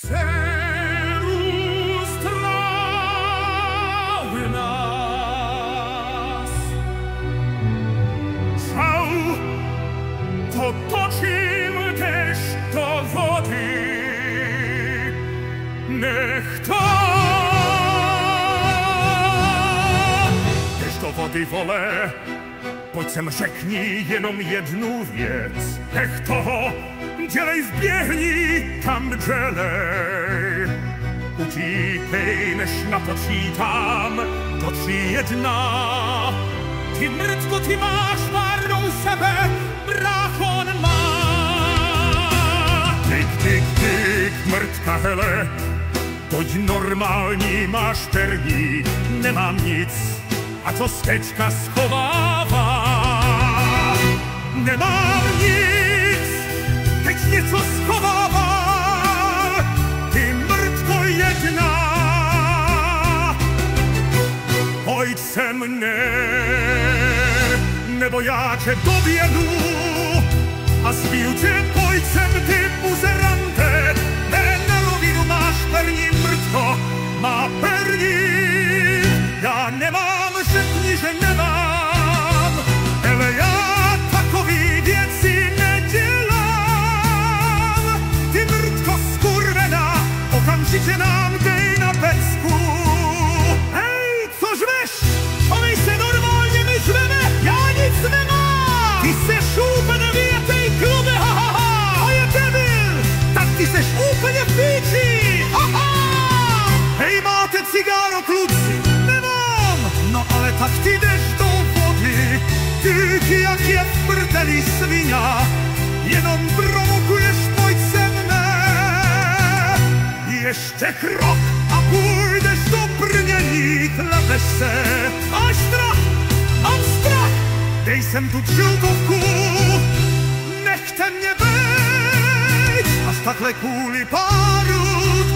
Cerus trawy nas. Szał to toczim też do wody. Nech też do wody wolę, boćcem rzeknij jenom jednu věc. Nech toho dělej zběhni tam dělej. Utíkej, než napočítám do 3-1. Ty mrtko, ty máš marnou sebe, bráchon má. Tyk, tyk, tyk, mrtka, hele, toť normální máš perník. Nemám nic, a co stečka schovává. Nemám nic, teď něco schovává. Ty mrtko jedna, pojď se mne, nebo já tě doběhnu a zbiju tě, pojď sem ty buzerante. Ne, na rovinu máš perní, mrtko, má perní. Já nemám, řekni, že nemám, ale já takový věci nedělám. Ty mrtko skurvená, okamžitě nám dej na pecku. Hej, co žveš? Chovej se normálně, my žveme, já nic nemám. Ty seš úplně větej klube, ha, ha, ha, a je debil, tak ty seš úplně v píči, ha, ha. Hej, máte cigáro, kluci? No ale tak ty jdeš do vody, ty jak je v prdeli sviňa, jenom provokuješ, pojď se mne. Ještě krok a půjdeš do brnění, klepeš se. Máš strach, mám strach, dej sem tu žiltovku, nechte mě bejt. Až takhle kvůli páru,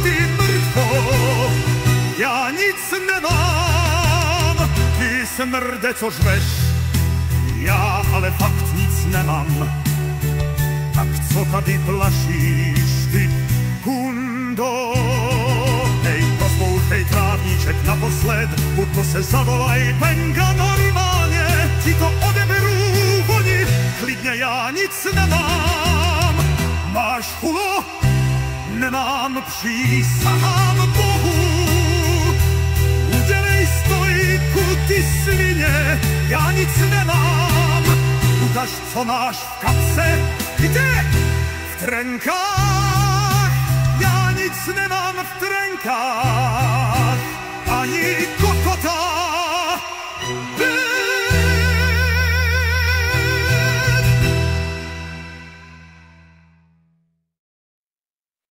ty mrtko, já nic nemám. Ty smrde, co žveš, já ale fakt nic nemám. Tak co tady plašíš, ty hundo? Hej, poslouchej trávníček naposled, buď to se zavolaj Benga normálně, ti to odeberu oni, klidně já nic nemám. Máš chulo? Nemám, přísahám Bohu. Udělej stojku, ty svině, já nic nemám. Ukaž, co máš v kapse, kde? V trenkách, já nic nemám v trenkách.